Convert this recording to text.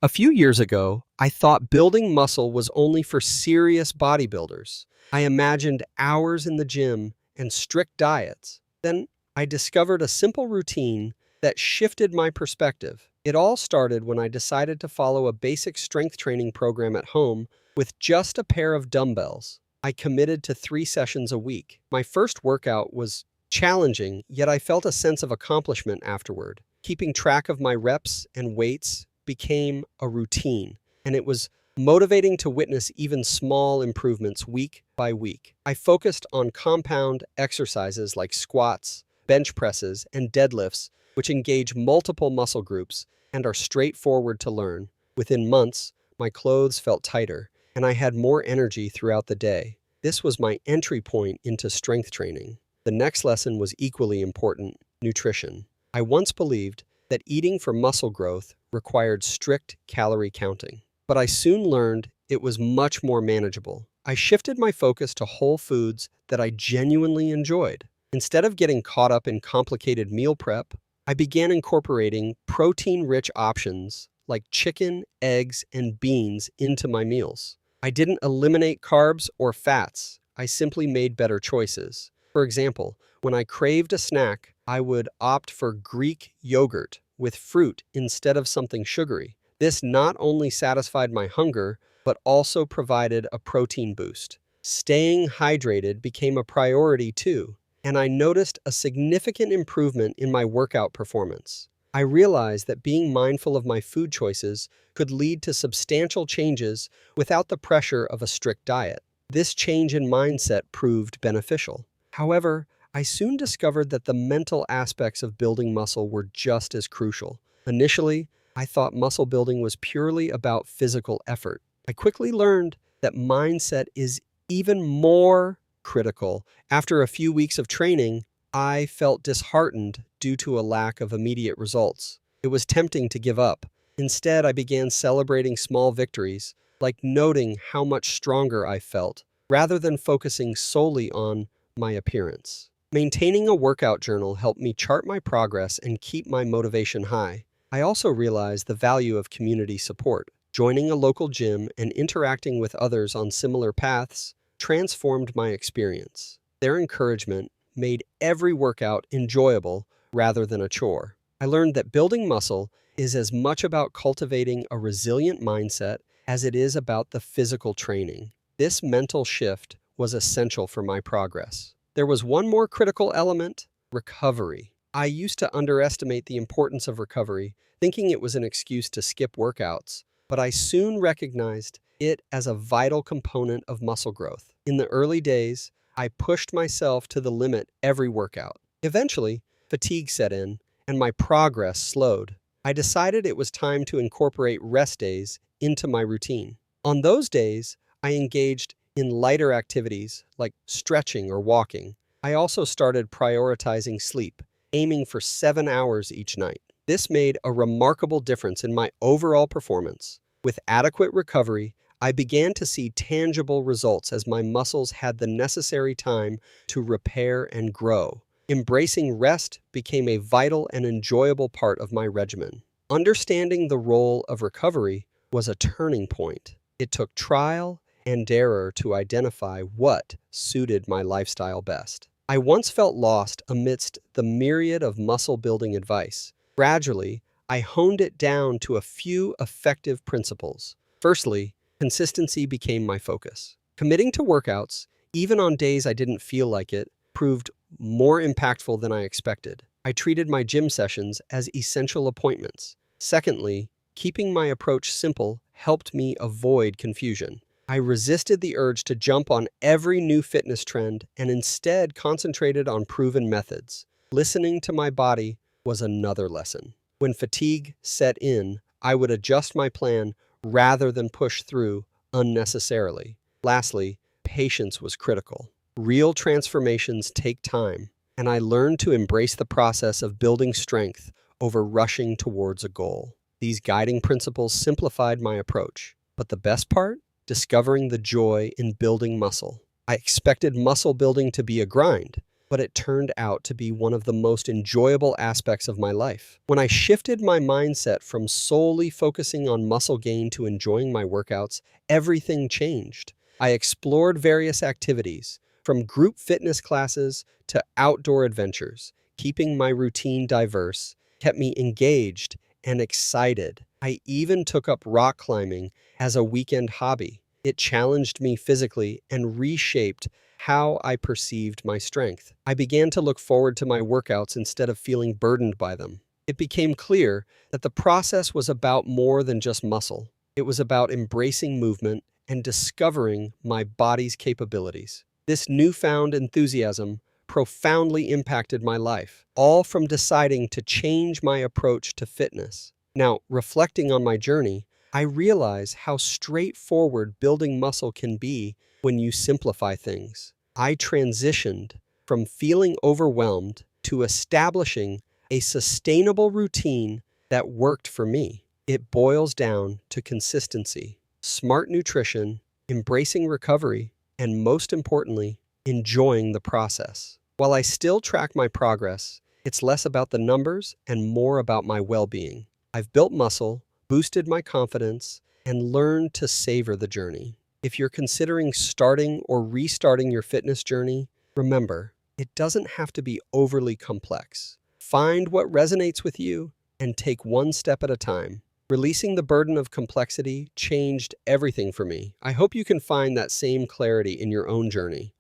A few years ago, I thought building muscle was only for serious bodybuilders. I imagined hours in the gym and strict diets. Then I discovered a simple routine that shifted my perspective. It all started when I decided to follow a basic strength training program at home with just a pair of dumbbells. I committed to 3 sessions a week. My first workout was challenging, yet I felt a sense of accomplishment afterward. Keeping track of my reps and weights became a routine, and it was motivating to witness even small improvements week by week. I focused on compound exercises like squats, bench presses, and deadlifts, which engage multiple muscle groups and are straightforward to learn. Within months, my clothes felt tighter, and I had more energy throughout the day. This was my entry point into strength training. The next lesson was equally important: nutrition. I once believed that eating for muscle growth required strict calorie counting, but I soon learned it was much more manageable. I shifted my focus to whole foods that I genuinely enjoyed. Instead of getting caught up in complicated meal prep, I began incorporating protein-rich options like chicken, eggs, and beans into my meals. I didn't eliminate carbs or fats. I simply made better choices. For example, when I craved a snack, I would opt for Greek yogurt with fruit instead of something sugary. This not only satisfied my hunger, but also provided a protein boost. Staying hydrated became a priority too, and I noticed a significant improvement in my workout performance. I realized that being mindful of my food choices could lead to substantial changes without the pressure of a strict diet. This change in mindset proved beneficial. However, I soon discovered that the mental aspects of building muscle were just as crucial. Initially, I thought muscle building was purely about physical effort. I quickly learned that mindset is even more critical. After a few weeks of training, I felt disheartened due to a lack of immediate results. It was tempting to give up. Instead, I began celebrating small victories, like noting how much stronger I felt, rather than focusing solely on my appearance. Maintaining a workout journal helped me chart my progress and keep my motivation high. I also realized the value of community support. Joining a local gym and interacting with others on similar paths transformed my experience. Their encouragement made every workout enjoyable rather than a chore. I learned that building muscle is as much about cultivating a resilient mindset as it is about the physical training. This mental shift was essential for my progress. There was one more critical element: recovery. I used to underestimate the importance of recovery, thinking it was an excuse to skip workouts, but I soon recognized it as a vital component of muscle growth. In the early days, I pushed myself to the limit every workout. Eventually, fatigue set in, and my progress slowed. I decided it was time to incorporate rest days into my routine. On those days, I engaged in lighter activities like stretching or walking. I also started prioritizing sleep, aiming for 7 hours each night. This made a remarkable difference in my overall performance. With adequate recovery, I began to see tangible results as my muscles had the necessary time to repair and grow. Embracing rest became a vital and enjoyable part of my regimen. Understanding the role of recovery was a turning point. It took trial and error to identify what suited my lifestyle best. I once felt lost amidst the myriad of muscle-building advice. Gradually, I honed it down to a few effective principles. Firstly, consistency became my focus. Committing to workouts, even on days I didn't feel like it, proved more impactful than I expected. I treated my gym sessions as essential appointments. Secondly, keeping my approach simple helped me avoid confusion. I resisted the urge to jump on every new fitness trend and instead concentrated on proven methods. Listening to my body was another lesson. When fatigue set in, I would adjust my plan rather than push through unnecessarily. Lastly, patience was critical. Real transformations take time, and I learned to embrace the process of building strength over rushing towards a goal. These guiding principles simplified my approach. But the best part? Discovering the joy in building muscle. I expected muscle building to be a grind, but it turned out to be one of the most enjoyable aspects of my life. When I shifted my mindset from solely focusing on muscle gain to enjoying my workouts, everything changed. I explored various activities, from group fitness classes to outdoor adventures. Keeping my routine diverse kept me engaged and excited. I even took up rock climbing as a weekend hobby. It challenged me physically and reshaped how I perceived my strength. I began to look forward to my workouts instead of feeling burdened by them. It became clear that the process was about more than just muscle. It was about embracing movement and discovering my body's capabilities. This newfound enthusiasm profoundly impacted my life, all from deciding to change my approach to fitness. Now, reflecting on my journey, I realize how straightforward building muscle can be when you simplify things. I transitioned from feeling overwhelmed to establishing a sustainable routine that worked for me. It boils down to consistency, smart nutrition, embracing recovery, and most importantly, enjoying the process. While I still track my progress, it's less about the numbers and more about my well-being. I've built muscle, boosted my confidence, and learned to savor the journey. If you're considering starting or restarting your fitness journey, remember, it doesn't have to be overly complex. Find what resonates with you and take one step at a time. Releasing the burden of complexity changed everything for me. I hope you can find that same clarity in your own journey.